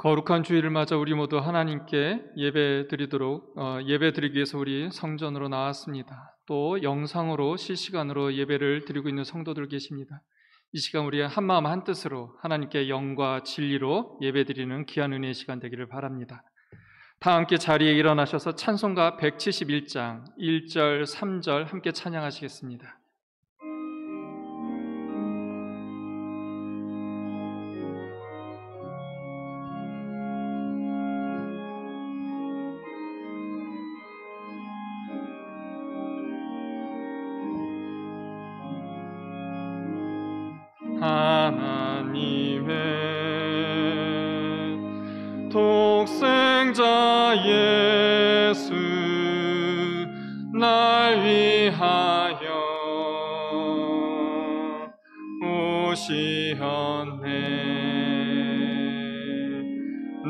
거룩한 주일을 맞아 우리 모두 하나님께 예배드리기 위해서 우리 성전으로 나왔습니다. 또 영상으로 실시간으로 예배를 드리고 있는 성도들 계십니다. 이 시간 우리 한마음 한뜻으로 하나님께 영과 진리로 예배드리는 귀한 은혜의 시간 되기를 바랍니다. 다 함께 자리에 일어나셔서 찬송가 171장 1절 3절 함께 찬양하시겠습니다. 하나님의 독생자 예수 날 위하여 오시었네.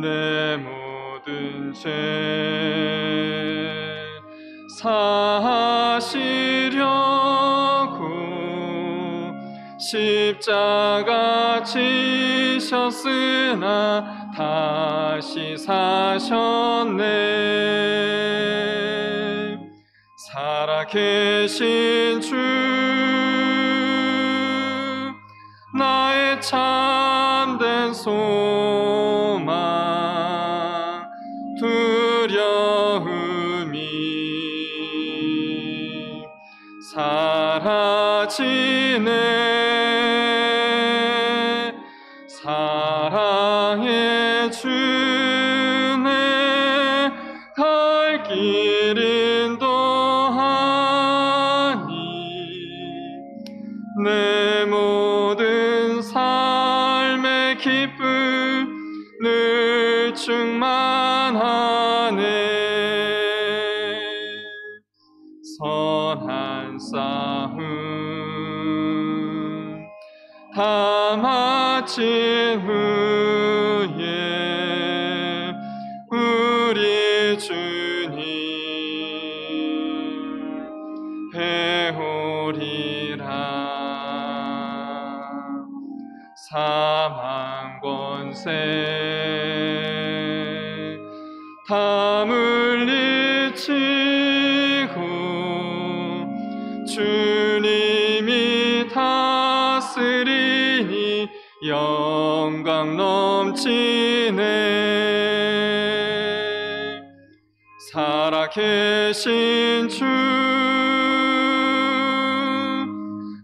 내 모든 죄 사시려고 십자가 지셨으나 다시 사셨네. 살아계신 주 나의 참된 소망 두려움이 사라지네. 사랑의 주네 갈 길 인도하니 내 모든 삶의 기쁨 늘 충만하네. 선한 싸움 다 마친 후에 우리 주님 배우리라. 사망 권세 다 물리치고 주님이 다스리니 영광 넘치네. 살아계신 주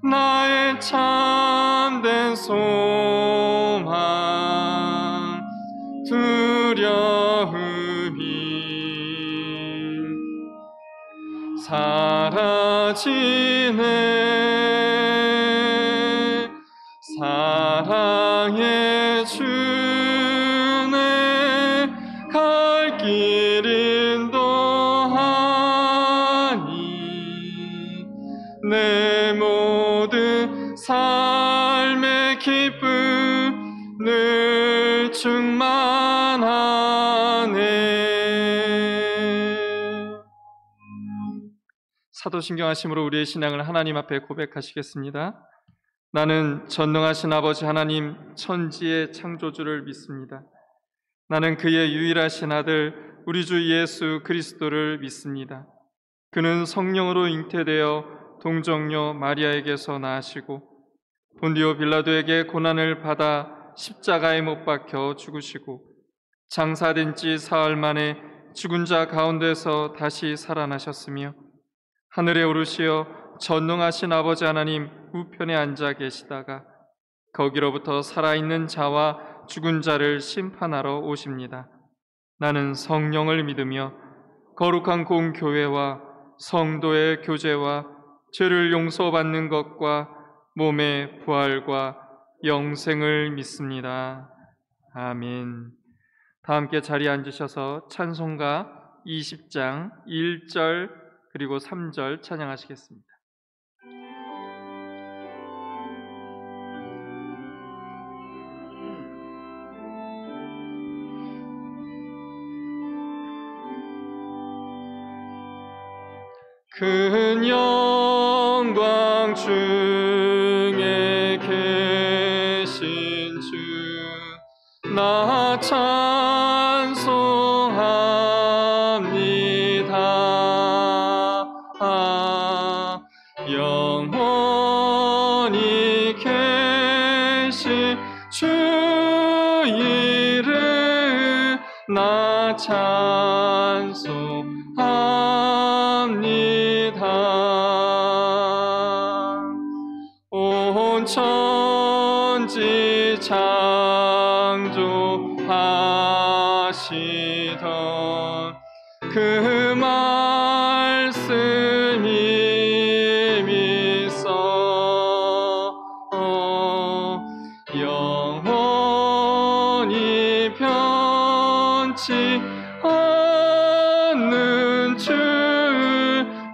나의 참된 소망 두려움이 사라지네. 사랑의 주네 갈 길 인도하니 내 모든 삶의 기쁨 늘 충만하네. 사도신경 하심으로 우리의 신앙을 하나님 앞에 고백하시겠습니다. 나는 전능하신 아버지 하나님 천지의 창조주를 믿습니다. 나는 그의 유일하신 아들 우리 주 예수 그리스도를 믿습니다. 그는 성령으로 잉태되어 동정녀 마리아에게서 나시고 본디오 빌라도에게 고난을 받아 십자가에 못 박혀 죽으시고 장사된 지 사흘 만에 죽은 자 가운데서 다시 살아나셨으며 하늘에 오르시어 전능하신 아버지 하나님 우편에 앉아 계시다가 거기로부터 살아있는 자와 죽은 자를 심판하러 오십니다. 나는 성령을 믿으며 거룩한 공교회와 성도의 교제와 죄를 용서받는 것과 몸의 부활과 영생을 믿습니다. 아멘. 다 함께 자리에 앉으셔서 찬송가 20장 1절 그리고 3절 찬양하시겠습니다. 큰 영광 중에 계신 주 나 찬송합니다. 영원히 계신 주 이름 나 찬송합니다. 온 천지 창조하시던 그 말씀이 믿어 영원히 변치 않는 주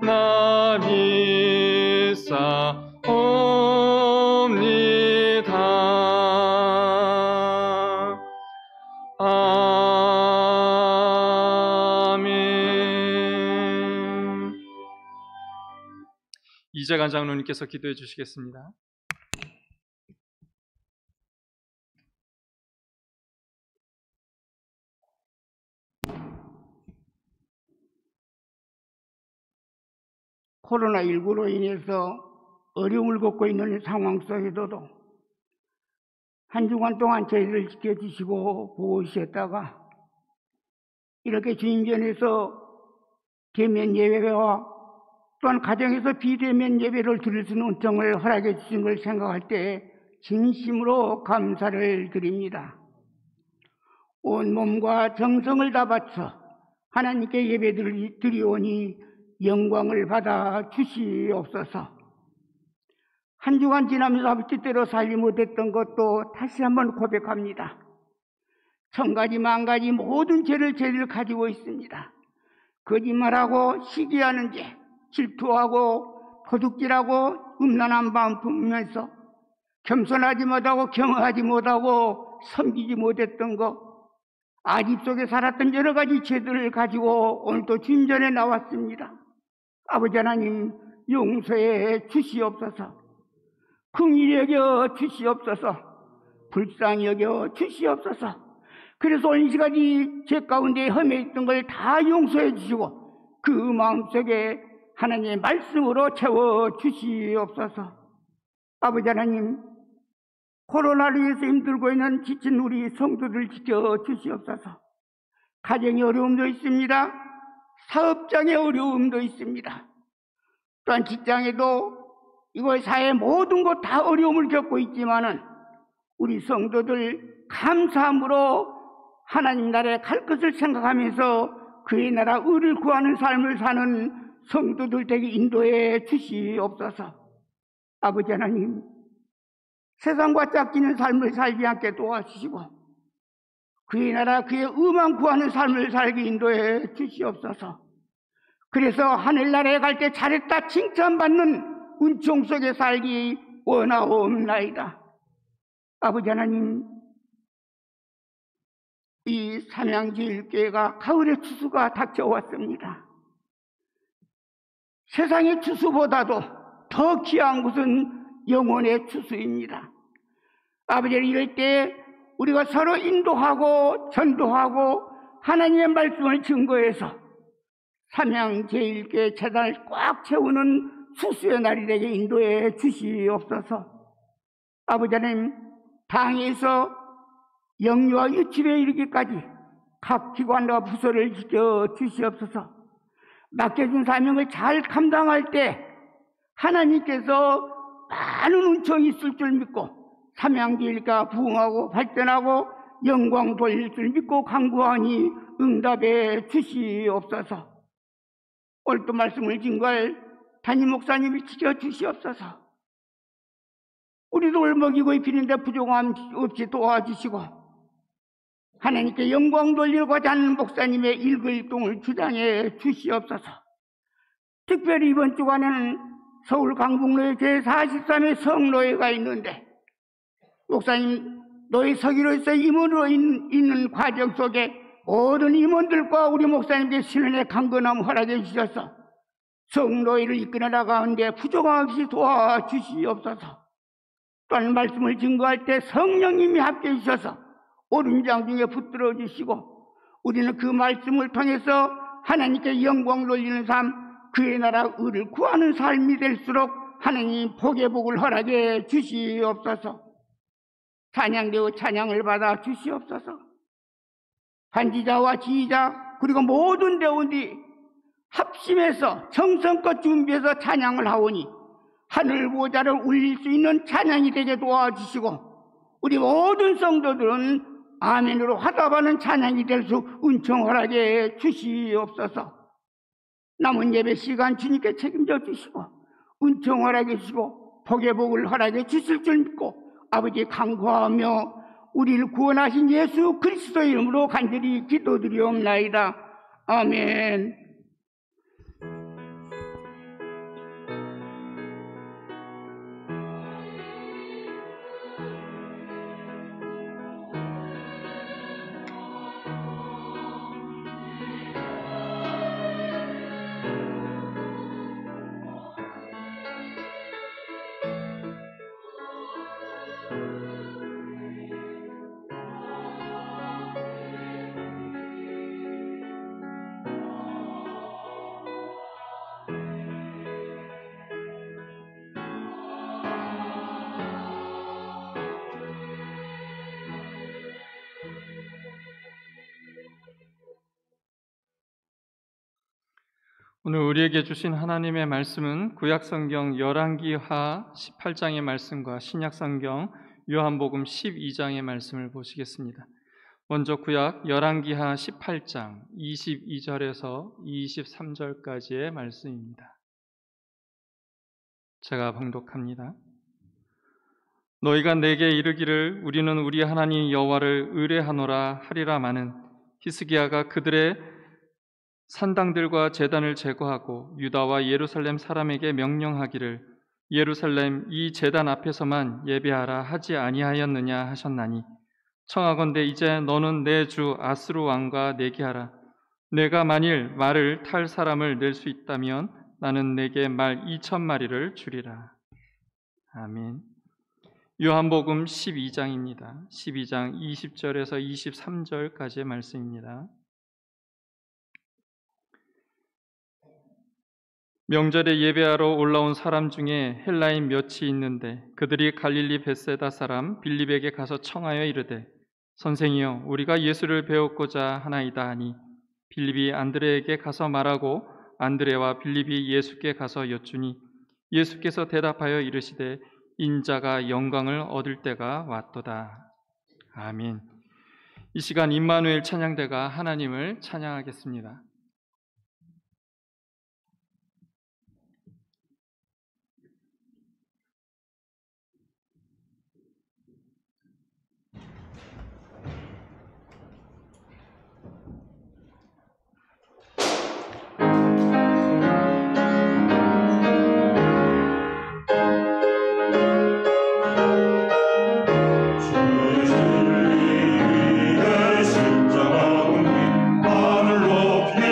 나 믿사옵니다. 아멘. 이재관 장로님께서 기도해 주시겠습니다. 코로나19로 인해서 어려움을 겪고 있는 상황 속에서도 한 주간 동안 저희를 지켜주시고 보호주셨다가 이렇게 주님전에서 대면 예배와 또한 가정에서 비대면 예배를 드릴 수 있는 은총을 허락해 주신 걸 생각할 때 진심으로 감사를 드립니다. 온 몸과 정성을 다 바쳐 하나님께 예배를 드리오니 영광을 받아 주시옵소서. 한 주간 지나면서 아버지 뜻대로 살지 못했던 것도 다시 한번 고백합니다. 천가지 만가지 모든 죄를 저희들 가지고 있습니다. 거짓말하고 시기하는 죄, 질투하고 도둑질하고 음란한 마음 품으면서 겸손하지 못하고 경허하지 못하고 섬기지 못했던 것, 아집 속에 살았던 여러 가지 죄들을 가지고 오늘도 주님 전에 나왔습니다. 아버지 하나님 용서해 주시옵소서. 긍휼히 여겨 주시옵소서. 불쌍히 여겨 주시옵소서. 그래서 오늘 이 시간이 제 가운데 험해 있던 걸 다 용서해 주시고 그 마음속에 하나님의 말씀으로 채워 주시옵소서. 아버지 하나님, 코로나로 인해서 힘들고 있는 지친 우리 성도들 지켜 주시옵소서. 가정의 어려움도 있습니다. 사업장의 어려움도 있습니다. 또한 직장에도 이거 사회 모든 것 다 어려움을 겪고 있지만은 우리 성도들 감사함으로 하나님 나라에 갈 것을 생각하면서 그의 나라 의를 구하는 삶을 사는 성도들 되게 인도해 주시옵소서. 아버지 하나님, 세상과 짝지는 삶을 살지 않게 도와주시고 그의 나라 그의 의만 구하는 삶을 살게 인도해 주시옵소서. 그래서 하늘나라에 갈 때 잘했다 칭찬받는 은총 속에 살기 원하옵나이다. 아버지 하나님, 이 삼양제일교회가 가을의 추수가 닥쳐왔습니다. 세상의 추수보다도 더 귀한 것은 영혼의 추수입니다. 아버지, 이럴 때 우리가 서로 인도하고 전도하고 하나님의 말씀을 증거해서 삼양제일교회 재단을 꽉 채우는 추수의 날이 되게 인도해 주시옵소서. 아버지 하나님, 당에서 영유아 유치부에 이르기까지 각 기관과 부서를 지켜 주시옵소서. 맡겨준 사명을 잘 감당할 때 하나님께서 많은 은총이 있을 줄 믿고 삼양제일교회가 부흥하고 발전하고 영광 돌릴 줄 믿고 간구하니 응답해 주시옵소서. 오늘 또 말씀을 증거할 담임 목사님이 지켜주시옵소서. 우리도 먹이고 입히는데 부족함 없이 도와주시고 하나님께 영광 돌리고자 하는 목사님의 일거일동을 주장해 주시옵소서. 특별히 이번 주간에는 서울 강북로에 제43회 성노예가 있는데 목사님 노예 서기로서 임원으로 있는 과정 속에 모든 임원들과 우리 목사님께 신원의 강건함 허락해 주셔서 성노예를 이끌어 나가는데 부족함 없이 도와주시옵소서. 또한 말씀을 증거할 때 성령님이 함께해 주셔서 오른장 중에 붙들어 주시고 우리는 그 말씀을 통해서 하나님께 영광 돌리는 삶, 그의 나라 의를 구하는 삶이 될수록 하나님 복의 복을 허락해 주시옵소서. 찬양되어 찬양을 받아 주시옵소서. 반지자와 지휘자 그리고 모든 대원들이 합심해서 정성껏 준비해서 찬양을 하오니 하늘 보좌를 울릴 수 있는 찬양이 되게 도와주시고 우리 모든 성도들은 아멘으로 화답하는 찬양이 될 수 은총 허락해 주시옵소서. 남은 예배 시간 주님께 책임져 주시고 은총 허락해 주시고 복의 복을 허락해 주실 줄 믿고 아버지 간구하며 우리를 구원하신 예수 그리스도의 이름으로 간절히 기도드리옵나이다. 아멘. 오늘 우리에게 주신 하나님의 말씀은 구약성경 열왕기하 18장의 말씀과 신약성경 요한복음 12장의 말씀을 보시겠습니다. 먼저 구약 열왕기하 18장 22절에서 23절까지의 말씀입니다. 제가 봉독합니다. 너희가 내게 이르기를 우리는 우리 하나님 여호와를 의뢰하노라 하리라마는 히스기야가 그들의 산당들과 제단을 제거하고 유다와 예루살렘 사람에게 명령하기를 예루살렘 이 제단 앞에서만 예배하라 하지 아니하였느냐 하셨나니 청하건대 이제 너는 내 주 아스루 왕과 내게 하라. 내가 만일 말을 탈 사람을 낼 수 있다면 나는 내게 말 2,000마리를 주리라. 아멘. 요한복음 12장입니다. 12장 20절에서 23절까지의 말씀입니다. 명절에 예배하러 올라온 사람 중에 헬라인 몇이 있는데 그들이 갈릴리 벳세다 사람 빌립에게 가서 청하여 이르되 선생이여 우리가 예수를 배웠고자 하나이다 하니 빌립이 안드레에게 가서 말하고 안드레와 빌립이 예수께 가서 여쭈니 예수께서 대답하여 이르시되 인자가 영광을 얻을 때가 왔도다. 아멘. 이 시간 임마누엘 찬양대가 하나님을 찬양하겠습니다. 주의 십자가 하늘 높이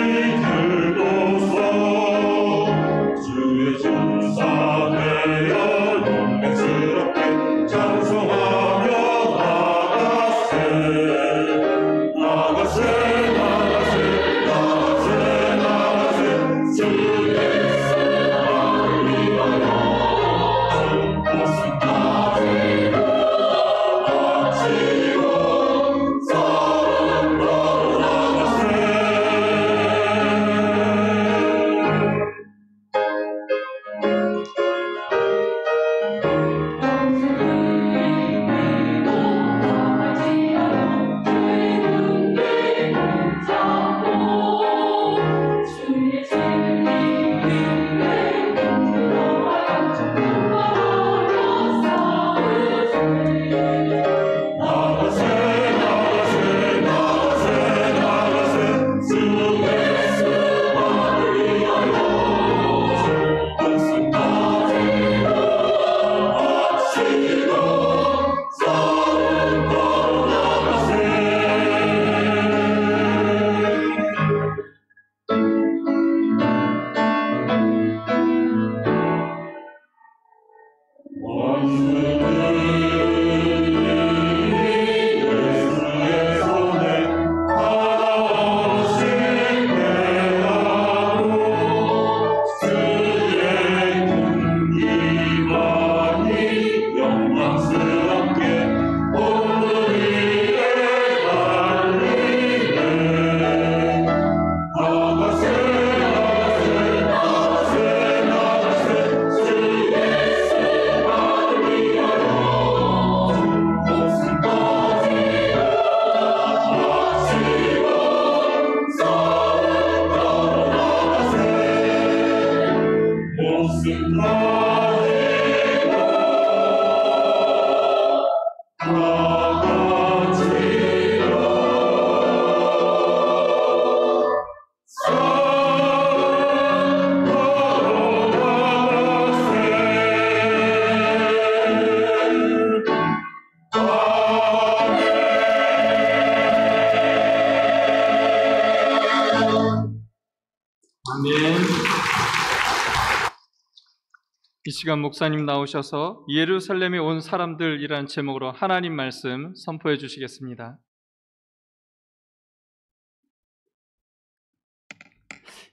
시간 목사님 나오셔서 예루살렘에 온 사람들이라는 제목으로 하나님 말씀 선포해 주시겠습니다.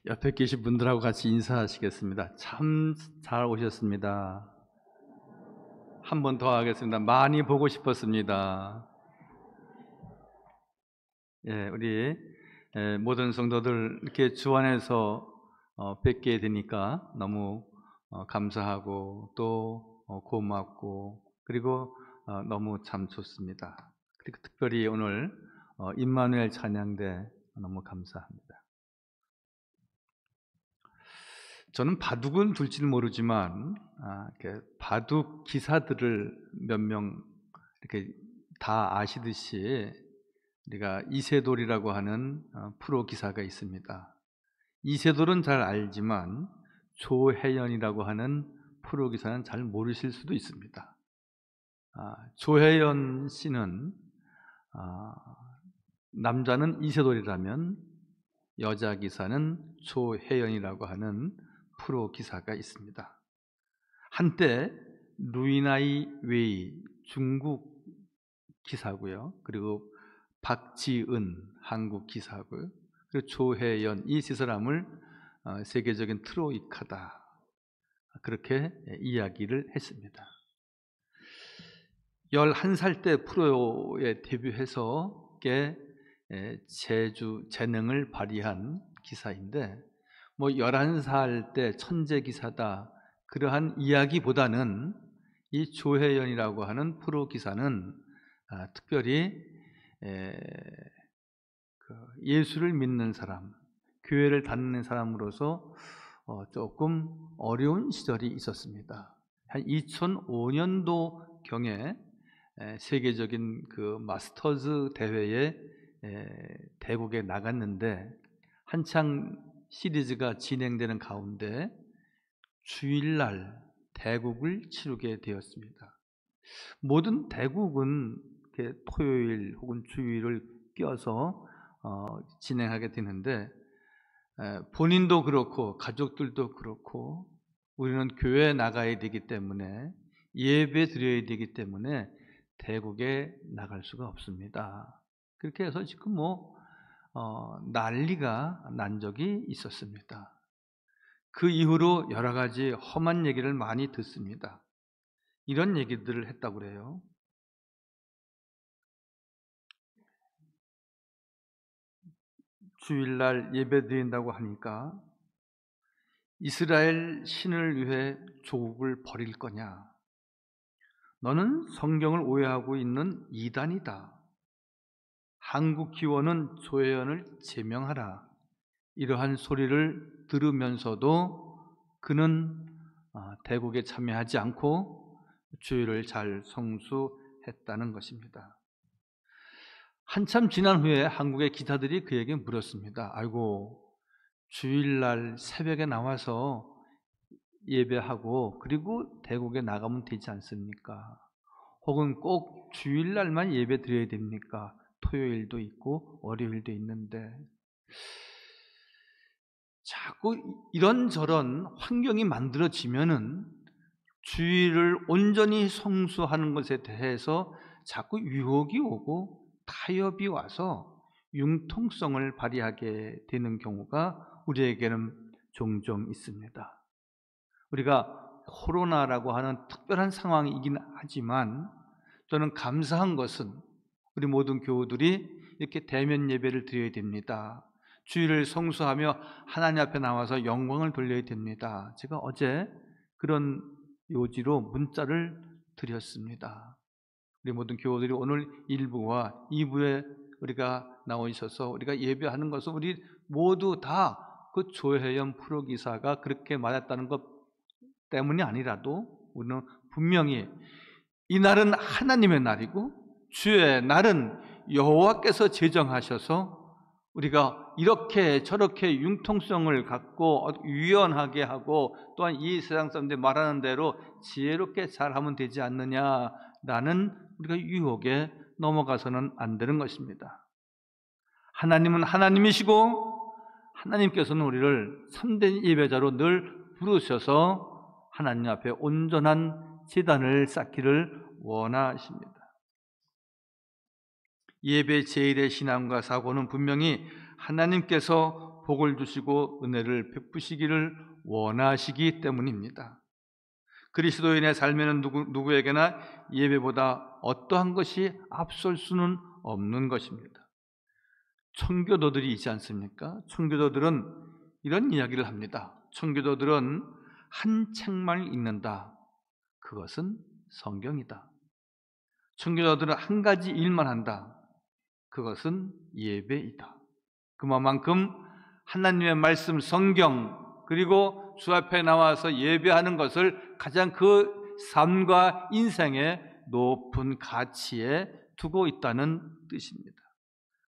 옆에 계신 분들하고 같이 인사하시겠습니다. 참 잘 오셨습니다. 한 번 더 하겠습니다. 많이 보고 싶었습니다. 우리 모든 성도들 이렇게 주 안에서 뵙게 되니까 너무 감사하고 또 고맙고 그리고 너무 참 좋습니다. 그리고 특별히 오늘 임마누엘 찬양대 너무 감사합니다. 저는 바둑은 둘지는 모르지만 이렇게 바둑 기사들을 몇 명 이렇게 다 아시듯이 우리가 이세돌이라고 하는 프로 기사가 있습니다. 이세돌은 잘 알지만 조혜연이라고 하는 프로 기사는 잘 모르실 수도 있습니다. 조혜연 씨는 남자는 이세돌이라면 여자 기사는 조혜연이라고 하는 프로 기사가 있습니다. 한때 루이나이 웨이 중국 기사고요. 그리고 박지은 한국 기사고요. 그리고 조혜연 이 세 사람을 세계적인 트로이카다 그렇게 이야기를 했습니다. 11살 때 프로에 데뷔해서 재능을 발휘한 기사인데 11살 때 천재 기사다 그러한 이야기보다는 이 조혜연이라고 하는 프로 기사는 특별히 예수를 믿는 사람, 교회를 다니는 사람으로서 조금 어려운 시절이 있었습니다. 한 2005년도 경에 세계적인 그 마스터즈 대회에 대국에 나갔는데 한창 시리즈가 진행되는 가운데 주일날 대국을 치르게 되었습니다. 모든 대국은 이렇게 토요일 혹은 주일을 껴서 진행하게 되는데 본인도 그렇고 가족들도 그렇고 우리는 교회에 나가야 되기 때문에 예배 드려야 되기 때문에 대국에 나갈 수가 없습니다. 그렇게 해서 지금 난리가 난 적이 있었습니다. 그 이후로 여러 가지 험한 얘기를 많이 듣습니다. 이런 얘기들을 했다고 그래요. 주일날 예배 드린다고 하니까 이스라엘 신을 위해 조국을 버릴 거냐? 너는 성경을 오해하고 있는 이단이다. 한국 기원은 조혜연을 제명하라. 이러한 소리를 들으면서도 그는 대국에 참여하지 않고 주일을 잘 성수했다는 것입니다. 한참 지난 후에 한국의 기사들이 그에게 물었습니다. 아이고, 주일날 새벽에 나와서 예배하고 그리고 대국에 나가면 되지 않습니까? 혹은 꼭 주일날만 예배 드려야 됩니까? 토요일도 있고 월요일도 있는데 자꾸 이런저런 환경이 만들어지면은 주일을 온전히 성수하는 것에 대해서 자꾸 유혹이 오고 타협이 와서 융통성을 발휘하게 되는 경우가 우리에게는 종종 있습니다. 우리가 코로나라고 하는 특별한 상황이긴 하지만 저는 감사한 것은 우리 모든 교우들이 이렇게 대면 예배를 드려야 됩니다. 주일을 성수하며 하나님 앞에 나와서 영광을 돌려야 됩니다. 제가 어제 그런 요지로 문자를 드렸습니다. 우리 모든 교우들이 오늘 1부와 2부에 우리가 나와 있어서 우리가 예배하는 것은 우리 모두 다 그 조혜연 프로기사가 그렇게 맞았다는 것 때문이 아니라도 우리는 분명히 이 날은 하나님의 날이고 주의 날은 여호와께서 제정하셔서 우리가 이렇게 저렇게 융통성을 갖고 유연하게 하고 또한 이 세상 사람들이 말하는 대로 지혜롭게 잘하면 되지 않느냐라는 우리가 유혹에 넘어가서는 안 되는 것입니다. 하나님은 하나님이시고 하나님께서는 우리를 참된 예배자로 늘 부르셔서 하나님 앞에 온전한 제단을 쌓기를 원하십니다. 예배 제일의 신앙과 사고는 분명히 하나님께서 복을 주시고 은혜를 베푸시기를 원하시기 때문입니다. 그리스도인의 삶에는 누구에게나 예배보다 어떠한 것이 앞설 수는 없는 것입니다. 청교도들이 있지 않습니까? 청교도들은 이런 이야기를 합니다. 청교도들은 한 책만 읽는다. 그것은 성경이다. 청교도들은 한 가지 일만 한다. 그것은 예배이다. 그만큼 하나님의 말씀 성경 그리고 주 앞에 나와서 예배하는 것을 가장 그 삶과 인생의 높은 가치에 두고 있다는 뜻입니다.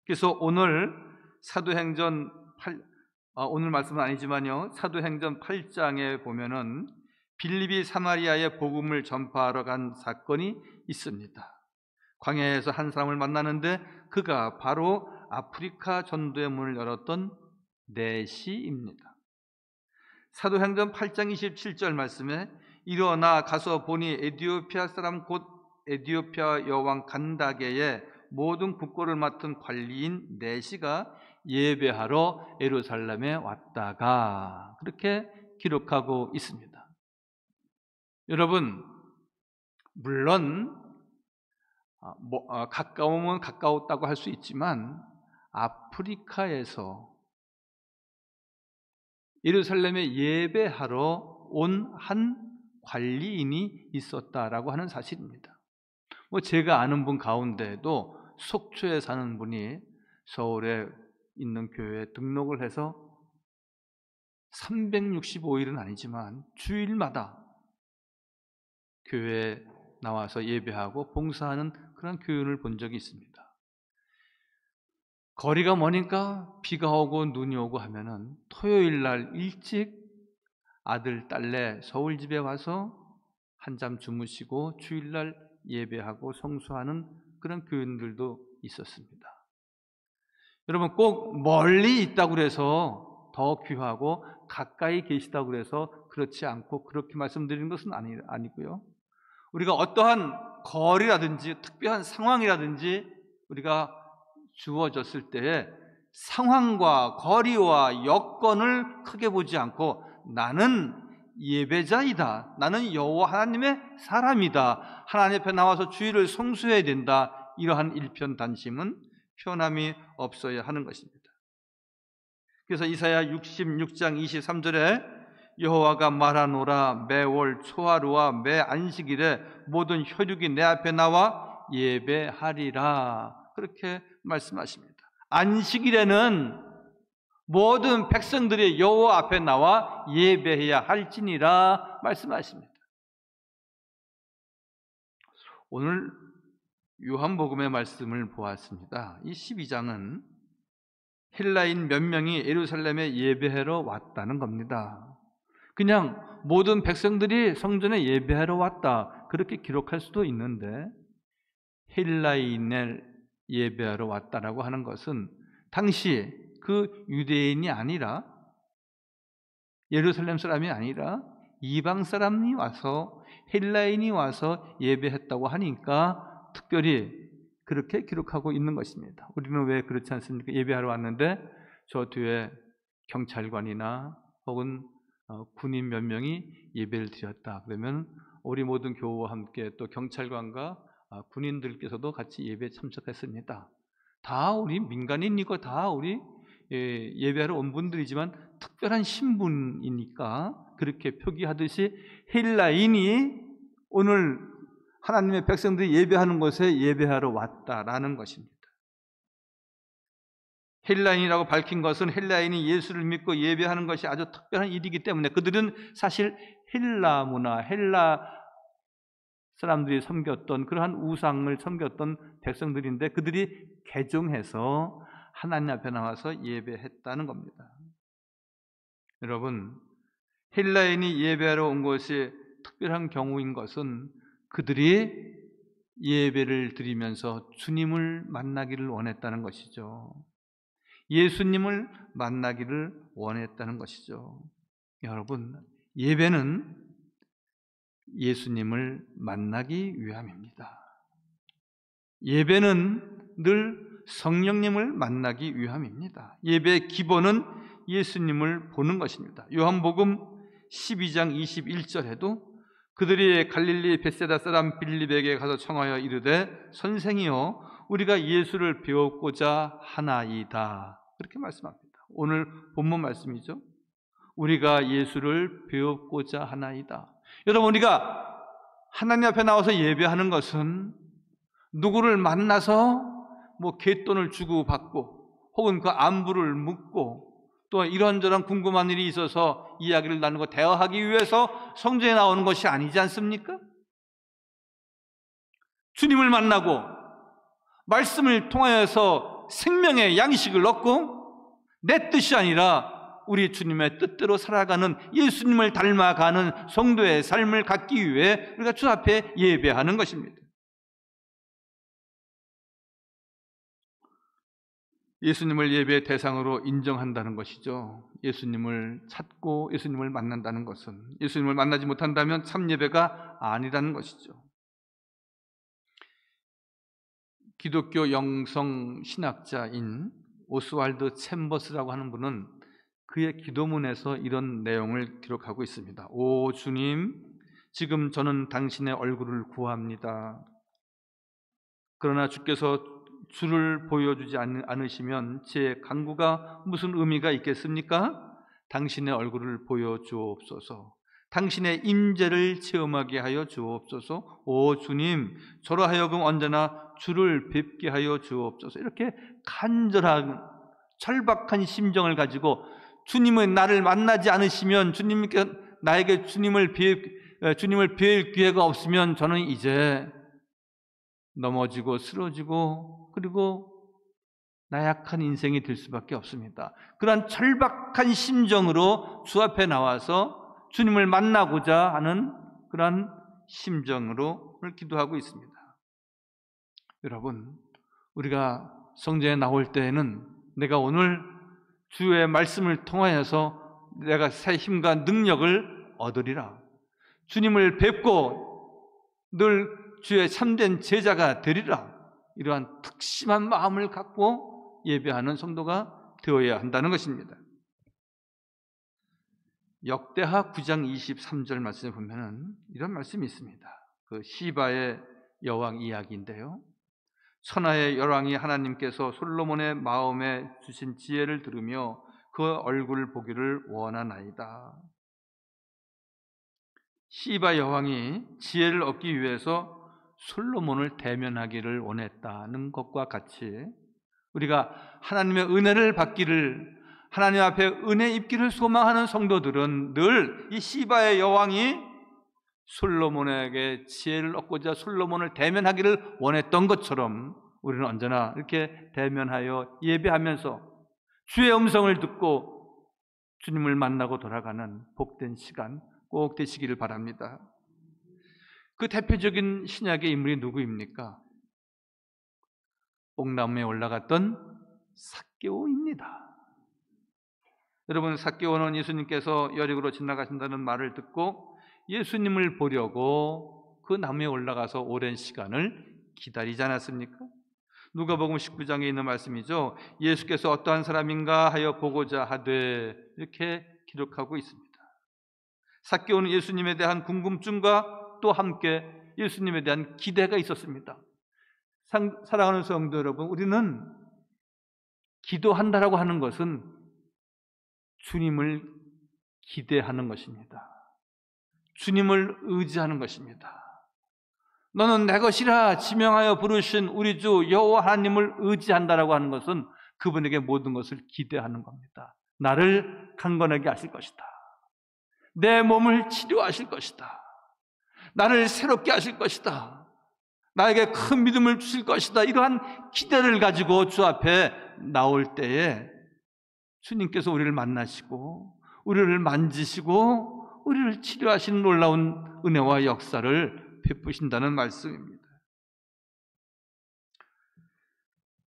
그래서 오늘 사도행전 오늘 말씀은 아니지만요, 사도행전 8장에 보면은 빌립이 사마리아에 복음을 전파하러 간 사건이 있습니다. 광야에서 한 사람을 만나는데 그가 바로 아프리카 전도의 문을 열었던 내시입니다. 사도행전 8장 27절 말씀에 일어나 가서 보니 에디오피아 사람 곧 에디오피아 여왕 간다게의 모든 국고를 맡은 관리인 내시가 예배하러 예루살렘에 왔다가 그렇게 기록하고 있습니다. 여러분, 물론 가까우면 가까웠다고 할 수 있지만 아프리카에서 예루살렘에 예배하러 온 한 관리인이 있었다라고 하는 사실입니다. 제가 아는 분 가운데도 속초에 사는 분이 서울에 있는 교회에 등록을 해서 365일은 아니지만 주일마다 교회에 나와서 예배하고 봉사하는 그런 교인을 본 적이 있습니다. 거리가 머니까 비가 오고 눈이 오고 하면은 토요일 날 일찍 아들, 딸네 서울 집에 와서 한잠 주무시고 주일날 예배하고 성수하는 그런 교인들도 있었습니다. 여러분, 꼭 멀리 있다고 해서 더 귀하고 가까이 계시다고 해서 그렇지 않고 그렇게 말씀드리는 것은 아니고요. 우리가 어떠한 거리라든지 특별한 상황이라든지 우리가 주어졌을 때에 상황과 거리와 여건을 크게 보지 않고 나는 예배자이다. 나는 여호와 하나님의 사람이다. 하나님 앞에 나와서 주일을 성수해야 된다. 이러한 일편단심은 편함이 없어야 하는 것입니다. 그래서 이사야 66장 23절에 여호와가 말하노라 매월 초하루와 매 안식일에 모든 혈육이 내 앞에 나와 예배하리라. 그렇게 말씀하십니다. 안식일에는 모든 백성들이 여호와 앞에 나와 예배해야 할지니라 말씀하십니다. 오늘 요한복음의 말씀을 보았습니다. 이 12장은 헬라인 몇 명이 예루살렘에 예배하러 왔다는 겁니다. 그냥 모든 백성들이 성전에 예배하러 왔다 그렇게 기록할 수도 있는데 헬라인을 예배하러 왔다라고 하는 것은 당시 그 유대인이 아니라 예루살렘 사람이 아니라 이방 사람이 와서 헬라인이 와서 예배했다고 하니까 특별히 그렇게 기록하고 있는 것입니다. 우리는 왜 그렇지 않습니까? 예배하러 왔는데 저 뒤에 경찰관이나 혹은 군인 몇 명이 예배를 드렸다. 그러면 우리 모든 교우와 함께 또 경찰관과 군인들께서도 같이 예배에 참석했습니다. 다 우리 민간인이고 다 우리 예배하러 온 분들이지만 특별한 신분이니까 그렇게 표기하듯이 헬라인이 오늘 하나님의 백성들이 예배하는 곳에 예배하러 왔다라는 것입니다. 헬라인이라고 밝힌 것은 헬라인이 예수를 믿고 예배하는 것이 아주 특별한 일이기 때문에 그들은 사실 헬라 문화, 헬라 사람들이 섬겼던 그러한 우상을 섬겼던 백성들인데 그들이 개종해서 하나님 앞에 나와서 예배했다는 겁니다. 여러분, 헬라인이 예배하러 온 것이 특별한 경우인 것은 그들이 예배를 드리면서 주님을 만나기를 원했다는 것이죠. 예수님을 만나기를 원했다는 것이죠. 여러분, 예배는 예수님을 만나기 위함입니다. 예배는 늘 성령님을 만나기 위함입니다. 예배의 기본은 예수님을 보는 것입니다. 요한복음 12장 21절에도 그들이 갈릴리 벳세다 사람 빌립에게 가서 청하여 이르되 선생이여 우리가 예수를 배우고자 하나이다. 그렇게 말씀합니다. 오늘 본문 말씀이죠. 우리가 예수를 배우고자 하나이다. 여러분, 우리가 하나님 앞에 나와서 예배하는 것은 누구를 만나서 갯돈을 주고 받고 혹은 그 안부를 묻고 또 이런저런 궁금한 일이 있어서 이야기를 나누고 대화하기 위해서 성전에 나오는 것이 아니지 않습니까? 주님을 만나고 말씀을 통하여서 생명의 양식을 얻고 내 뜻이 아니라 우리 주님의 뜻대로 살아가는 예수님을 닮아가는 성도의 삶을 갖기 위해 우리가 주 앞에 예배하는 것입니다. 예수님을 예배의 대상으로 인정한다는 것이죠. 예수님을 찾고 예수님을 만난다는 것은 예수님을 만나지 못한다면 참 예배가 아니라는 것이죠. 기독교 영성 신학자인 오스왈드 챔버스라고 하는 분은 그의 기도문에서 이런 내용을 기록하고 있습니다. 오 주님, 지금 저는 당신의 얼굴을 구합니다. 그러나 주께서 주를 보여주지 않으시면 제 간구가 무슨 의미가 있겠습니까? 당신의 얼굴을 보여주옵소서. 당신의 임재를 체험하게 하여 주옵소서. 오 주님, 저로 하여금 언제나 주를 뵙게 하여 주옵소서. 이렇게 간절한 절박한 심정을 가지고 주님은 나를 만나지 않으시면 주님께 나에게 주님을 뵐 기회가 없으면 저는 이제 넘어지고 쓰러지고 그리고 나약한 인생이 될 수밖에 없습니다. 그러한 절박한 심정으로 주 앞에 나와서 주님을 만나고자 하는 그러한 심정으로 오늘 기도하고 있습니다. 여러분, 우리가 성전에 나올 때에는 내가 오늘 주의 말씀을 통하여서 내가 새 힘과 능력을 얻으리라. 주님을 뵙고 늘 주의 참된 제자가 되리라. 이러한 특심한 마음을 갖고 예배하는 성도가 되어야 한다는 것입니다. 역대하 9장 23절 말씀에 보면은 이런 말씀이 있습니다. 그 시바의 여왕 이야기인데요. 천하의 여왕이 하나님께서 솔로몬의 마음에 주신 지혜를 들으며 그 얼굴을 보기를 원하나이다. 시바 여왕이 지혜를 얻기 위해서 솔로몬을 대면하기를 원했다는 것과 같이 우리가 하나님의 은혜를 받기를, 하나님 앞에 은혜 입기를 소망하는 성도들은 늘 이 시바의 여왕이 솔로몬에게 지혜를 얻고자 솔로몬을 대면하기를 원했던 것처럼 우리는 언제나 이렇게 대면하여 예배하면서 주의 음성을 듣고 주님을 만나고 돌아가는 복된 시간 꼭 되시기를 바랍니다. 그 대표적인 신약의 인물이 누구입니까? 옥나무에 올라갔던 삭개오입니다. 여러분, 삭개오는 예수님께서 여리고로 지나가신다는 말을 듣고 예수님을 보려고 그 나무에 올라가서 오랜 시간을 기다리지 않았습니까? 누가복음 19장에 있는 말씀이죠. 예수께서 어떠한 사람인가 하여 보고자 하되 이렇게 기록하고 있습니다. 삭개오는 예수님에 대한 궁금증과 또 함께 예수님에 대한 기대가 있었습니다. 사랑하는 성도 여러분, 우리는 기도한다라고 하는 것은 주님을 기대하는 것입니다. 주님을 의지하는 것입니다. 너는 내 것이라 지명하여 부르신 우리 주 여호와 하나님을 의지한다라고 하는 것은 그분에게 모든 것을 기대하는 겁니다. 나를 강건하게 하실 것이다. 내 몸을 치료하실 것이다. 나를 새롭게 하실 것이다. 나에게 큰 믿음을 주실 것이다. 이러한 기대를 가지고 주 앞에 나올 때에 주님께서 우리를 만나시고 우리를 만지시고 우리를 치료하시는 놀라운 은혜와 역사를 베푸신다는 말씀입니다.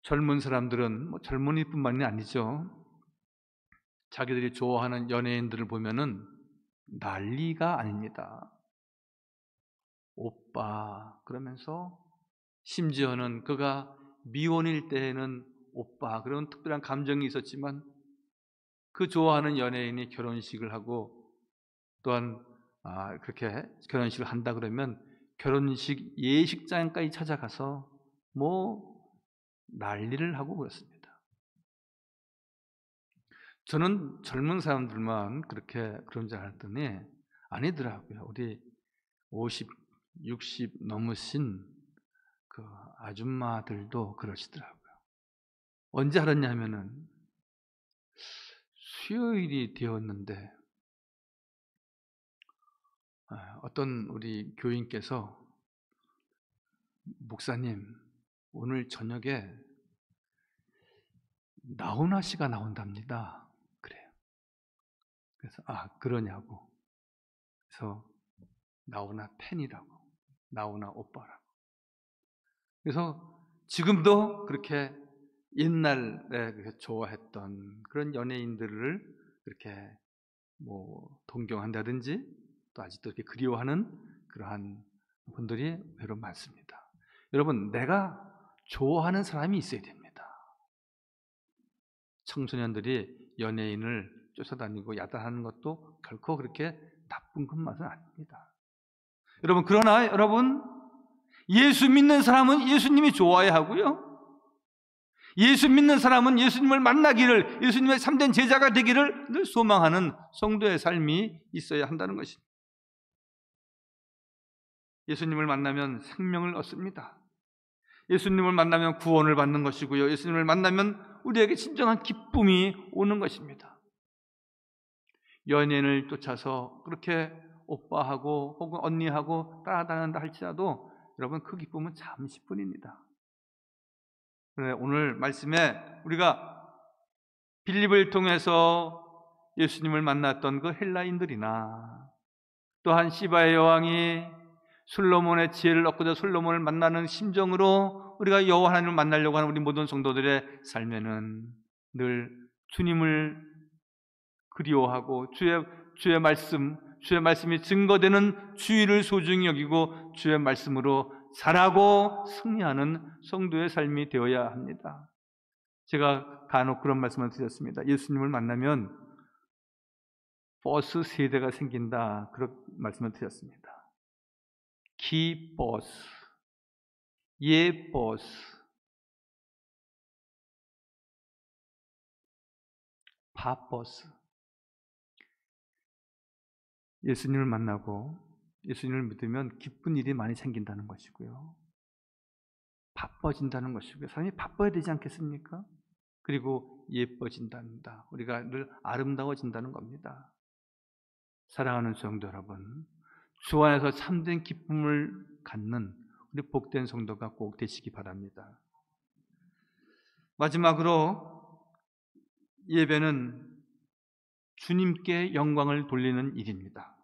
젊은 사람들은 젊은이뿐만이 아니죠. 자기들이 좋아하는 연예인들을 보면은 난리가 아닙니다. 오빠 그러면서 심지어는 그가 미혼일 때에는 오빠 그런 특별한 감정이 있었지만 그 좋아하는 연예인이 결혼식을 하고 또한 그렇게 결혼식을 한다 그러면 결혼식 예식장까지 찾아가서 뭐 난리를 하고 그렇습니다. 저는 젊은 사람들만 그렇게 그런 줄 알았더니 아니더라고요. 우리 50, 60 넘으신 그 아줌마들도 그러시더라고요. 언제 알았냐면은 수요일이 되었는데 어떤 우리 교인께서 목사님 오늘 저녁에 나훈아 씨가 나온답니다. 그래요. 그래서 그러냐고. 그래서 나훈아 팬이라고, 나훈아 오빠라고. 그래서 지금도 그렇게 옛날에 그렇게 좋아했던 그런 연예인들을 그렇게 뭐 동경한다든지 또 아직도 이렇게 그리워하는 그러한 분들이 여러분 많습니다. 여러분, 내가 좋아하는 사람이 있어야 됩니다. 청소년들이 연예인을 쫓아다니고 야단하는 것도 결코 그렇게 나쁜 것만은 아닙니다. 여러분, 그러나 여러분, 예수 믿는 사람은 예수님이 좋아야 하고요. 예수 믿는 사람은 예수님을 만나기를, 예수님의 참된 제자가 되기를 늘 소망하는 성도의 삶이 있어야 한다는 것입니다. 예수님을 만나면 생명을 얻습니다. 예수님을 만나면 구원을 받는 것이고요. 예수님을 만나면 우리에게 진정한 기쁨이 오는 것입니다. 연예인을 쫓아서 그렇게 오빠하고 혹은 언니하고 따라다닌다 할지라도 여러분 그 기쁨은 잠시뿐입니다. 그런데 오늘 말씀에 우리가 빌립을 통해서 예수님을 만났던 그 헬라인들이나 또한 시바의 여왕이 솔로몬의 지혜를 얻고자 솔로몬을 만나는 심정으로 우리가 여호와 하나님을 만나려고 하는 우리 모든 성도들의 삶에는 늘 주님을 그리워하고 주의 말씀이 증거되는 주의를 소중히 여기고 주의 말씀으로 자라고 승리하는 성도의 삶이 되어야 합니다. 제가 간혹 그런 말씀을 드렸습니다. 예수님을 만나면 버스 세대가 생긴다 그런 말씀을 드렸습니다. 기 버스, 예 버스, 밥 버스. 예수님을 만나고 예수님을 믿으면 기쁜 일이 많이 생긴다는 것이고요. 바빠진다는 것이고요. 사람이 바빠야 되지 않겠습니까? 그리고 예뻐진단다. 우리가 늘 아름다워진다는 겁니다. 사랑하는 성도 여러분, 주 안에서 참된 기쁨을 갖는 우리 복된 성도가 꼭 되시기 바랍니다. 마지막으로 예배는 주님께 영광을 돌리는 일입니다.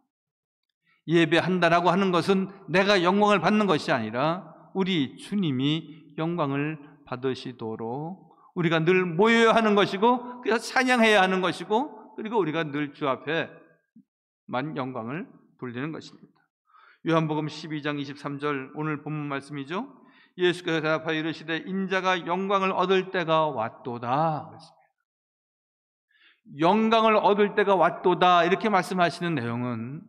예배한다라고 하는 것은 내가 영광을 받는 것이 아니라 우리 주님이 영광을 받으시도록 우리가 늘 모여야 하는 것이고 그래서 찬양해야 하는 것이고 그리고 우리가 늘 주 앞에만 영광을 돌리는 것입니다. 요한복음 12장 23절 오늘 본문 말씀이죠. 예수께서 대답하여 이르시되 인자가 영광을 얻을 때가 왔도다. 영광을 얻을 때가 왔도다 이렇게 말씀하시는 내용은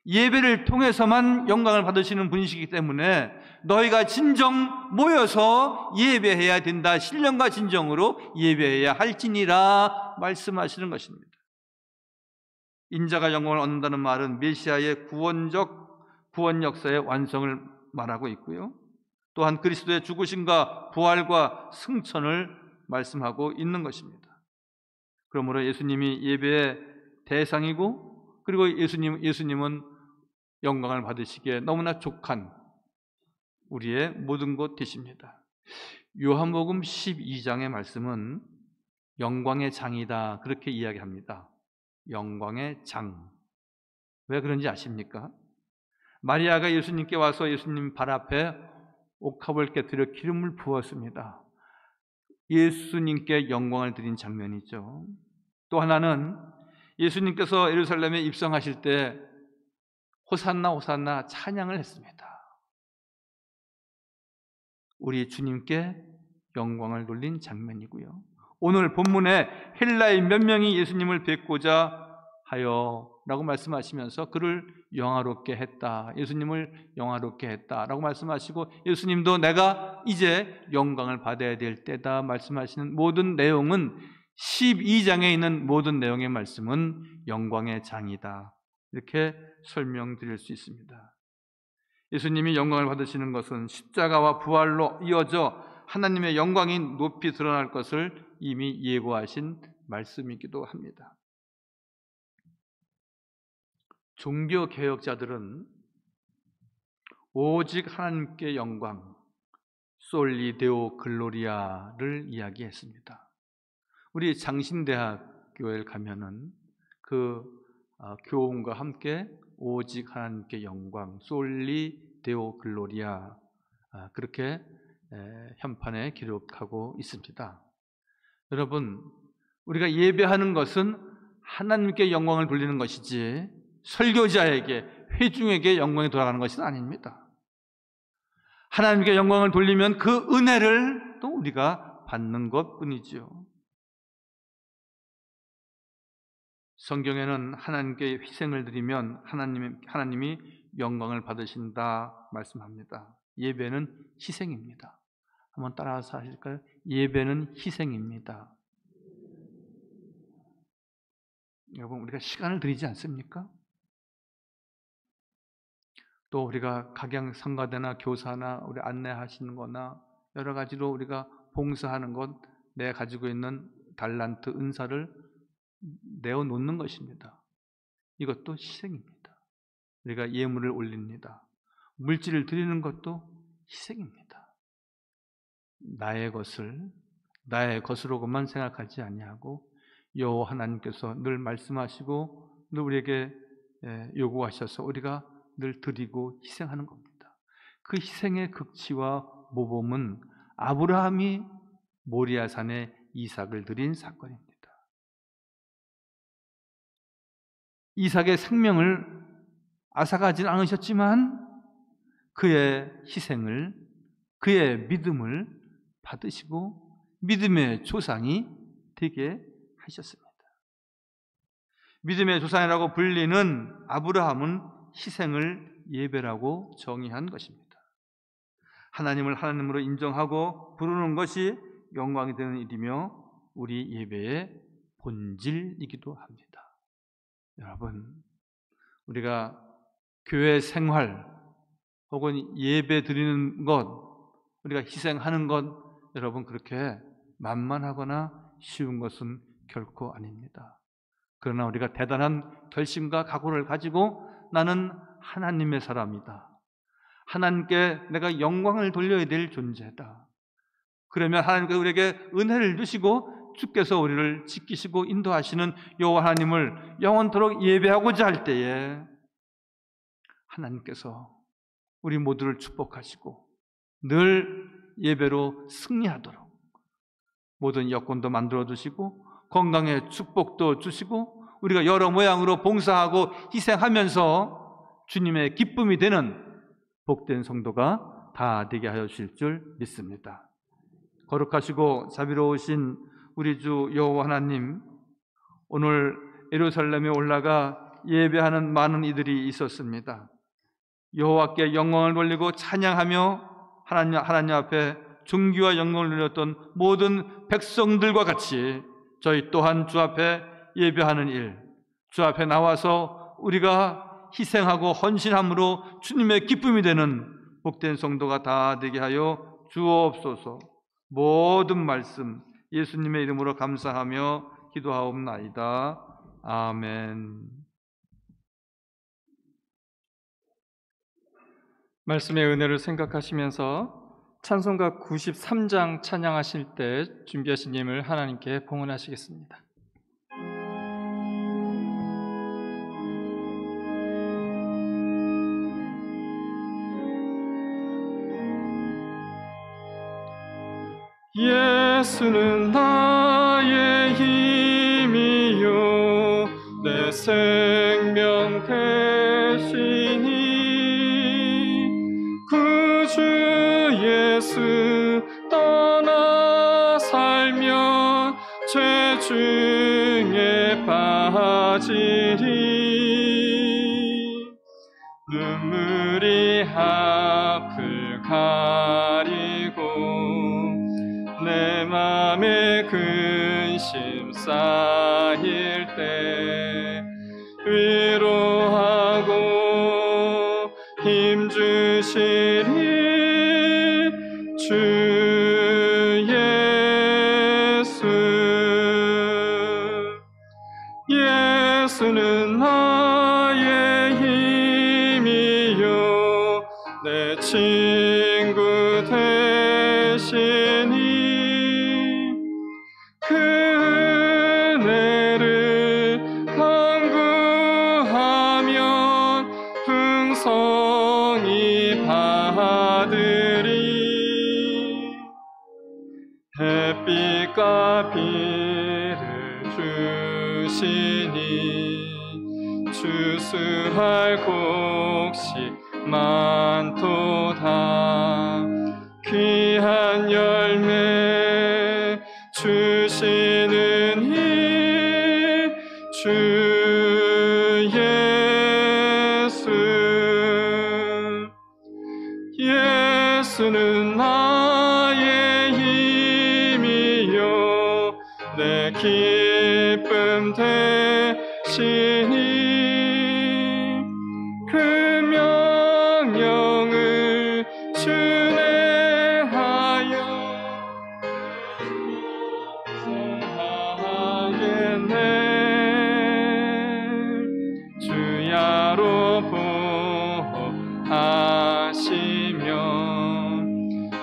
예배를 통해서만 영광을 받으시는 분이시기 때문에 너희가 진정 모여서 예배해야 된다. 신령과 진정으로 예배해야 할지니라 말씀하시는 것입니다. 인자가 영광을 얻는다는 말은 메시아의 구원 역사의 완성을 말하고 있고요. 또한 그리스도의 죽으심과 부활과 승천을 말씀하고 있는 것입니다. 그러므로 예수님이 예배의 대상이고 그리고 예수님은 영광을 받으시기에 너무나 족한 우리의 모든 것 되십니다. 요한복음 12장의 말씀은 영광의 장이다 그렇게 이야기합니다. 영광의 장. 왜 그런지 아십니까? 마리아가 예수님께 와서 예수님 발 앞에 옥합을 깨뜨려 기름을 부었습니다. 예수님께 영광을 드린 장면이죠. 또 하나는 예수님께서 예루살렘에 입성하실 때 호산나 호산나 찬양을 했습니다. 우리 주님께 영광을 돌린 장면이고요. 오늘 본문에 헬라인 몇 명이 예수님을 뵙고자 하여 라고 말씀하시면서 그를 영화롭게 했다. 예수님을 영화롭게 했다 라고 말씀하시고, 예수님도 내가 이제 영광을 받아야 될 때다 말씀하시는 모든 내용은, 12장에 있는 모든 내용의 말씀은 영광의 장이다, 이렇게 설명드릴 수 있습니다. 예수님이 영광을 받으시는 것은 십자가와 부활로 이어져 하나님의 영광이 높이 드러날 것을 이미 예고하신 말씀이기도 합니다. 종교개혁자들은 오직 하나님께 영광, 솔리 데오 글로리아를 이야기했습니다. 우리 장신대학교에 가면은 그 교훈과 함께 오직 하나님께 영광, 솔리 데오 글로리아, 그렇게 현판에 기록하고 있습니다. 여러분, 우리가 예배하는 것은 하나님께 영광을 돌리는 것이지 설교자에게, 회중에게 영광이 돌아가는 것은 아닙니다. 하나님께 영광을 돌리면 그 은혜를 또 우리가 받는 것뿐이죠. 성경에는 하나님께 희생을 드리면 하나님이 영광을 받으신다 말씀합니다. 예배는 희생입니다. 한번 따라서 하실까요? 예배는 희생입니다. 여러분, 우리가 시간을 드리지 않습니까? 또 우리가 각양 성가대나 교사나 우리 안내하시는 거나 여러 가지로 우리가 봉사하는 것, 내가 가지고 있는 달란트, 은사를 내어놓는 것입니다. 이것도 희생입니다. 우리가 예물을 올립니다. 물질을 드리는 것도 희생입니다. 나의 것으로만 생각하지 아니하고 여호와 하나님께서 늘 말씀하시고 늘 우리에게 요구하셔서 우리가 늘 드리고 희생하는 겁니다. 그 희생의 극치와 모범은 아브라함이 모리아산에 이삭을 드린 사건입니다. 이삭의 생명을 앗아가진 않으셨지만 그의 희생을, 그의 믿음을 받으시고 믿음의 조상이 되게 하셨습니다. 믿음의 조상이라고 불리는 아브라함은 희생을 예배라고 정의한 것입니다. 하나님을 하나님으로 인정하고 부르는 것이 영광이 되는 일이며 우리 예배의 본질이기도 합니다. 여러분, 우리가 교회 생활 혹은 예배 드리는 것, 우리가 희생하는 것, 여러분 그렇게 만만하거나 쉬운 것은 결코 아닙니다. 그러나 우리가 대단한 결심과 각오를 가지고 나는 하나님의 사람이다, 하나님께 내가 영광을 돌려야 될 존재다, 그러면 하나님께서 우리에게 은혜를 주시고 주께서 우리를 지키시고 인도하시는 여호와 하나님을 영원토록 예배하고자 할 때에 하나님께서 우리 모두를 축복하시고 늘 예배로 승리하도록 모든 여건도 만들어 주시고 건강의 축복도 주시고 우리가 여러 모양으로 봉사하고 희생하면서 주님의 기쁨이 되는 복된 성도가 다 되게 하여 주실 줄 믿습니다. 거룩하시고 자비로우신 우리 주 여호와 하나님, 오늘 예루살렘에 올라가 예배하는 많은 이들이 있었습니다. 여호와께 영광을 돌리고 찬양하며 하나님 앞에 존귀와 영광을 누렸던 모든 백성들과 같이 저희 또한 주 앞에 예배하는 일, 주 앞에 나와서 우리가 희생하고 헌신함으로 주님의 기쁨이 되는 복된 성도가 다 되게 하여 주옵소서. 모든 말씀 예수님의 이름으로 감사하며 기도하옵나이다. 아멘. 말씀의 은혜를 생각하시면서 찬송가 93장 찬양하실 때 준비하신 예물 하나님께 봉헌하시겠습니다. 예수는 나의 힘이요 내 생명 대신이 나 살면 죄 중에 빠지리. 눈물이 앞을 가리고 내 맘에 근심 쌓일 때 위로하고 힘주시리 주 예수. 예수는 나의 힘이요 내 친구 되시니 그 은혜를 간구하면 풍성히 받으리. 햇빛과 비를 주시니 추수할 곡식 많도다. 귀한 열매 주시는 이 주 예수. 예수는 나의 힘이요 내 기쁨 되시니 그 명령을 순행하여 성하겠네. 주야로 보호하시며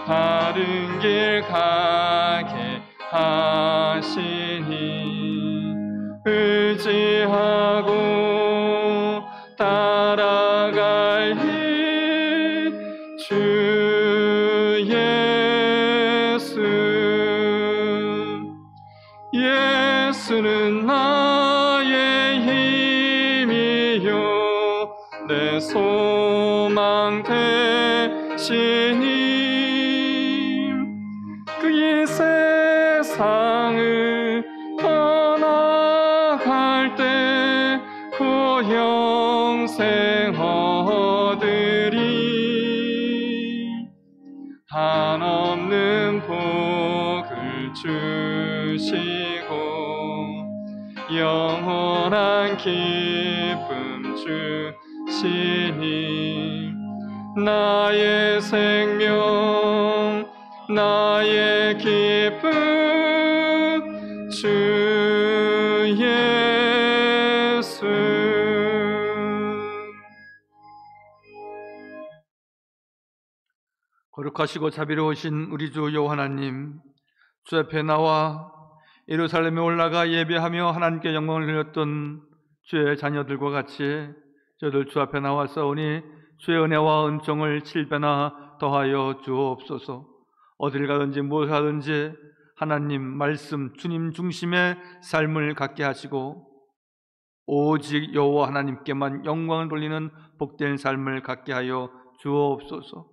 바른 길 가게 하시니 의지하고 따라갈 주 예수. 예수는 나의 힘이요 내 소망 되시니 그 이 세상을 떠나갈 때 그 영생 얻으리. 한없는 복을 주시고 영원한 기쁨 주시니 나의 생명 나의 기쁨 주 예수. 거룩하시고 자비로우신 우리 주 여호와 하나님, 주 앞에 나와 예루살렘에 올라가 예배하며 하나님께 영광을 드렸던 주의 자녀들과 같이 저들 주 앞에 나와서오니 주의 은혜와 은총을 7배나 더하여 주옵소서. 어딜 가든지 무엇을 하든지 하나님 말씀 주님 중심의 삶을 갖게 하시고 오직 여호와 하나님께만 영광을 돌리는 복된 삶을 갖게 하여 주옵소서.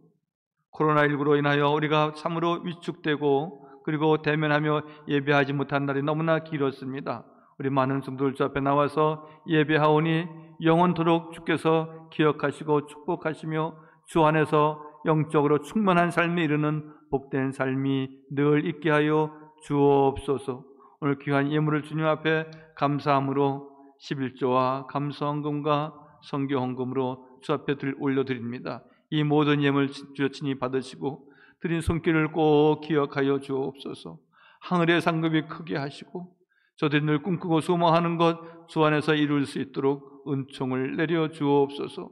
코로나19로 인하여 우리가 참으로 위축되고 그리고 대면하며 예배하지 못한 날이 너무나 길었습니다. 우리 많은 성도들 주 앞에 나와서 예배하오니 영원토록 주께서 기억하시고 축복하시며 주 안에서 영적으로 충만한 삶에 이르는 복된 삶이 늘 있게 하여 주옵소서. 오늘 귀한 예물을 주님 앞에 감사함으로 11조와 감사헌금과 성교헌금으로 주 앞에 올려드립니다. 이 모든 예물 주여 친히 받으시고 드린 손길을 꼭 기억하여 주옵소서. 하늘의 상급이 크게 하시고 저들이 늘 꿈꾸고 소망하는 것 주 안에서 이룰 수 있도록 은총을 내려 주옵소서.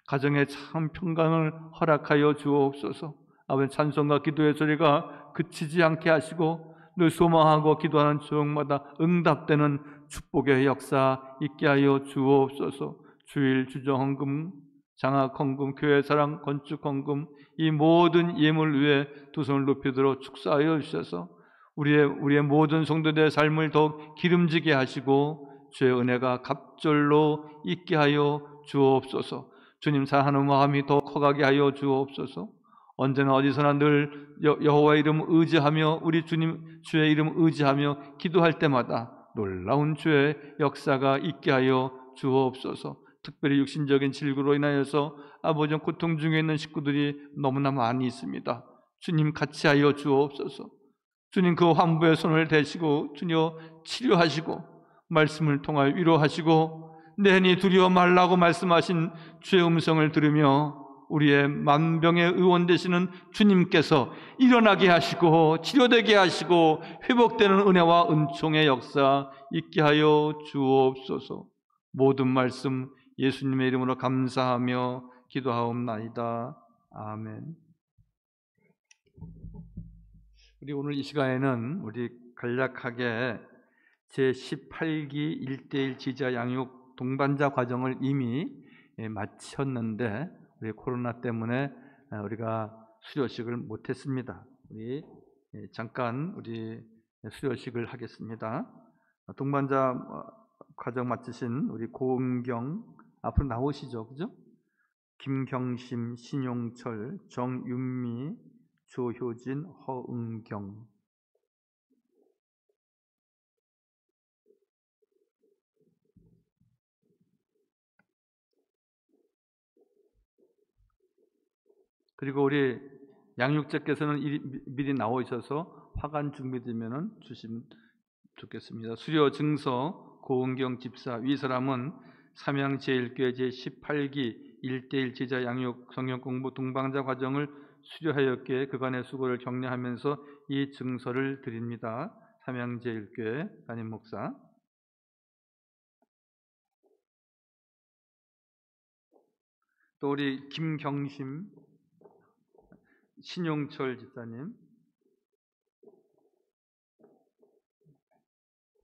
가정에 참 평강을 허락하여 주옵소서. 아버지 찬송과 기도의 소리가 그치지 않게 하시고 늘 소망하고 기도하는 조용마다 응답되는 축복의 역사 있게 하여 주옵소서. 주일 주정헌금, 장학헌금, 교회사랑, 건축헌금 이 모든 예물 위에 두 손을 높이들어 축사하여 주셔서 우리의 모든 성도들의 삶을 더욱 기름지게 하시고 주의 은혜가 갑절로 있게 하여 주옵소서. 주님 사랑하는 마음이 더 커가게 하여 주옵소서. 언제나 어디서나 늘 여호와의 이름을 의지하며 우리 주님 주의 이름을 의지하며 기도할 때마다 놀라운 주의 역사가 있게 하여 주옵소서. 특별히 육신적인 질구로 인하여서 아버지 고통 중에 있는 식구들이 너무나 많이 있습니다. 주님 같이 하여 주옵소서. 주님 그 환부의 손을 대시고 주여 치료하시고 말씀을 통하여 위로하시고 내니 두려워 말라고 말씀하신 주의 음성을 들으며 우리의 만병의 의원 되시는 주님께서 일어나게 하시고 치료되게 하시고 회복되는 은혜와 은총의 역사 있게 하여 주옵소서. 모든 말씀 예수님의 이름으로 감사하며 기도하옵나이다. 아멘. 우리 오늘 이 시간에는 우리 간략하게 제18기 1:1 지자 양육 동반자 과정을 이미 마쳤는데 우리 코로나 때문에 우리가 수료식을 못했습니다. 우리 잠깐 우리 수료식을 하겠습니다. 동반자 과정 마치신 우리 고은경 앞으로 나오시죠, 그죠? 김경심, 신용철, 정윤미, 조효진, 허은경. 그리고 우리 양육자께서는 미리 나오셔서 화관 준비되면 주시면 좋겠습니다. 수료 증서 고은경 집사 위 사람은 삼양제일교회 제18기 1:1 제자 양육 성경 공부 동반자 과정을 수료하였기에 그간의 수고를 격려하면서 이 증서를 드립니다. 삼양제일교회 담임 목사. 또 우리 김경심, 신용철 집사님.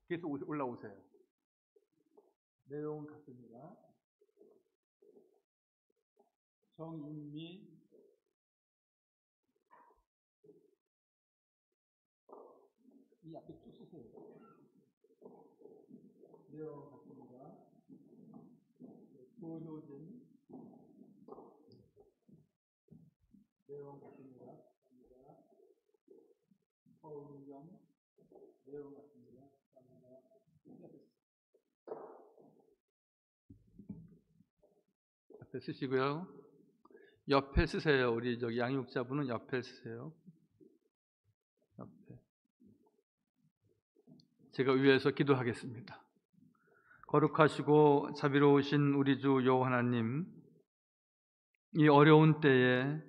계속 올라오세요. 내용 같습니다. 정인미, 이 앞에 쭉 쓰세요. 내용 같습니다. 조효진, 내용 같습니다. 허은경, 내용 같습니다. 앞에 쓰시고요. 옆에 쓰세요. 우리 저기 양육자분은 옆에 쓰세요. 옆에. 제가 위에서 기도하겠습니다. 거룩하시고 자비로우신 우리 주 여호와 하나님, 이 어려운 때에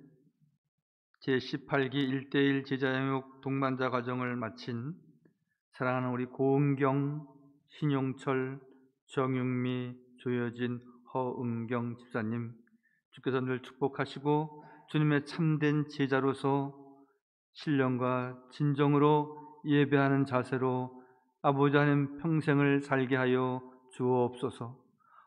제18기 1:1 제자양육 동반자 과정을 마친 사랑하는 우리 고은경, 신용철, 정윤미, 조여진, 허은경 집사님, 주께서 늘 축복하시고 주님의 참된 제자로서 신령과 진정으로 예배하는 자세로 아버지 하나님 평생을 살게 하여 주옵소서.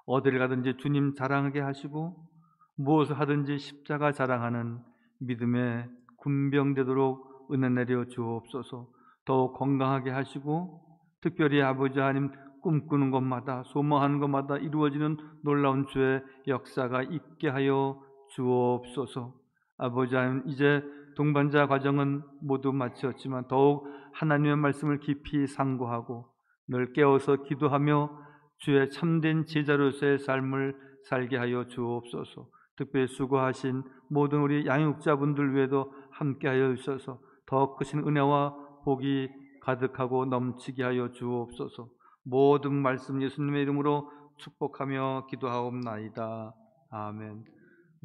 어디를 가든지 주님 자랑하게 하시고 무엇을 하든지 십자가 자랑하는 믿음의 군병되도록 은혜 내려 주옵소서. 더욱 건강하게 하시고 특별히 아버지 하나님 꿈꾸는 것마다 소망하는 것마다 이루어지는 놀라운 주의 역사가 있게 하여 주옵소서. 아버지 하나님, 이제 동반자 과정은 모두 마쳤지만 더욱 하나님의 말씀을 깊이 상고하고 늘 깨어서 기도하며 주의 참된 제자로서의 삶을 살게 하여 주옵소서. 특별히 수고하신 모든 우리 양육자분들 외에도 함께하여 주셔서 더 크신 은혜와 복이 가득하고 넘치게 하여 주옵소서. 모든 말씀 예수님의 이름으로 축복하며 기도하옵나이다. 아멘.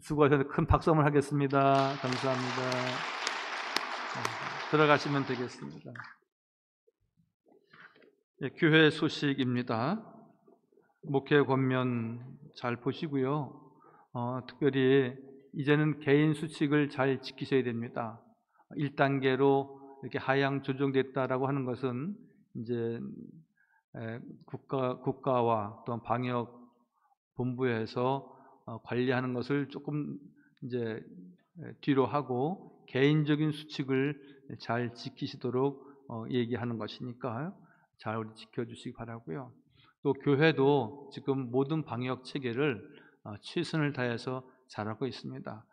수고하셔서 큰 박수 한번 하겠습니다. 감사합니다. 들어가시면 되겠습니다. 교회 소식입니다. 목회 권면 잘 보시고요. 특별히 이제는 개인 수칙을 잘 지키셔야 됩니다. 1단계로 이렇게 하향 조정됐다라고 하는 것은 이제 국가와 또 방역 본부에서 관리하는 것을 조금 이제 뒤로 하고 개인적인 수칙을 잘 지키시도록 얘기하는 것이니까 잘 우리 지켜주시기 바라고요. 또 교회도 지금 모든 방역 체계를 최선을 다해서 잘하고 있습니다.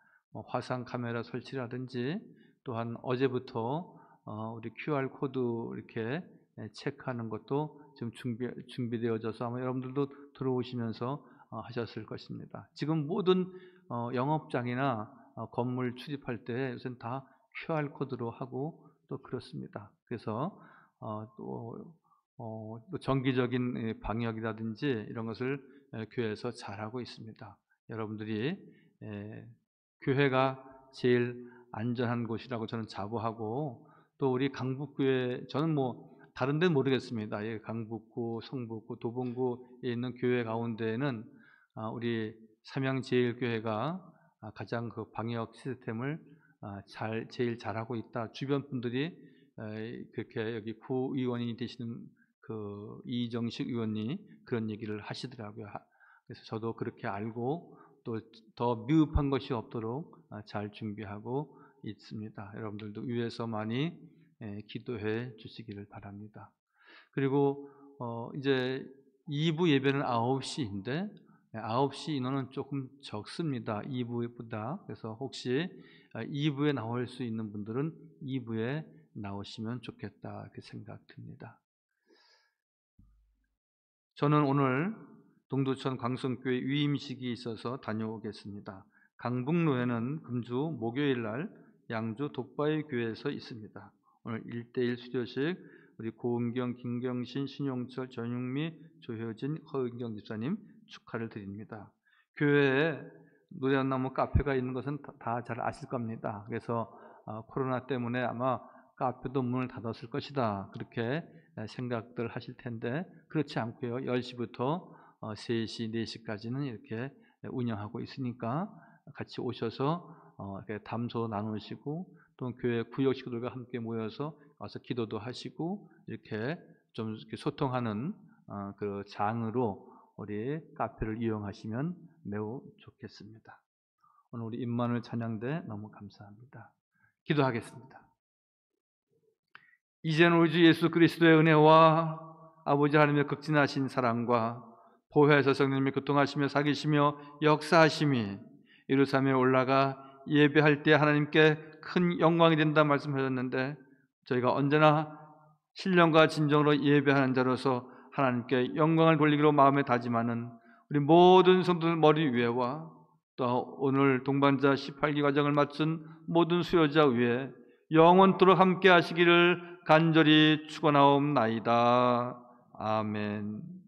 화상 카메라 설치라든지 또한 어제부터 우리 QR 코드 이렇게 체크하는 것도 지금 준비되어져서 아마 여러분들도 들어오시면서 하셨을 것입니다. 지금 모든 영업장이나 건물 출입할 때 요새는 다 QR 코드로 하고 또 그렇습니다. 그래서 또 정기적인 방역이라든지 이런 것을 교회에서 잘하고 있습니다. 여러분들이 교회가 제일 안전한 곳이라고 저는 자부하고, 또 우리 강북교회, 저는 뭐 다른 데는 모르겠습니다. 강북구, 성북구, 도봉구에 있는 교회 가운데에는 우리 삼양제일교회가 가장 그 방역 시스템을 제일 잘하고 있다. 주변 분들이 그렇게 여기 구의원이 되시는 그 이정식 의원이 그런 얘기를 하시더라고요. 그래서 저도 그렇게 알고 또 더 미흡한 것이 없도록 잘 준비하고 있습니다. 여러분들도 위에서 많이 기도해 주시기를 바랍니다. 그리고 이제 2부 예배는 9시인데 9시 인원은 조금 적습니다. 2부보다. 그래서 혹시 2부에 나올 수 있는 분들은 2부에 나오시면 좋겠다 이렇게 생각 듭니다. 저는 오늘 동두천 광성교회 위임식이 있어서 다녀오겠습니다. 강북로에는 금주 목요일날 양주 독바위 교회에서 있습니다. 오늘 1대1 수료식 우리 고은경, 김경신, 신용철, 전육미, 조효진, 허은경 집사님 축하를 드립니다. 교회에 노래나무 카페가 있는 것은 다 잘 아실 겁니다. 그래서 코로나 때문에 아마 카페도 문을 닫았을 것이다 그렇게 생각들 하실 텐데 그렇지 않고요. 10시부터 3시, 4시까지는 이렇게 운영하고 있으니까 같이 오셔서 이렇게 담소 나누시고 또 교회 구역 식구들과 함께 모여서 와서 기도도 하시고 이렇게 좀 이렇게 소통하는 그 장으로 우리 카페를 이용하시면 매우 좋겠습니다. 오늘 우리 임마누엘 찬양대 너무 감사합니다. 기도하겠습니다. 이제는 우리 주 예수 그리스도의 은혜와 아버지 하나님의 극진하신 사랑과 보혜하사 성령님이 교통하시며 사귀시며 역사하심이 예루살렘에 올라가 예배할 때 하나님께 큰 영광이 된다 말씀하셨는데 저희가 언제나 신령과 진정으로 예배하는 자로서 하나님께 영광을 돌리기로 마음에 다짐하는 우리 모든 성도들 머리 위에와 또 오늘 동반자 18기 과정을 마친 모든 수요자 위에 영원토록 함께 하시기를 간절히 축원하옵나이다. 아멘.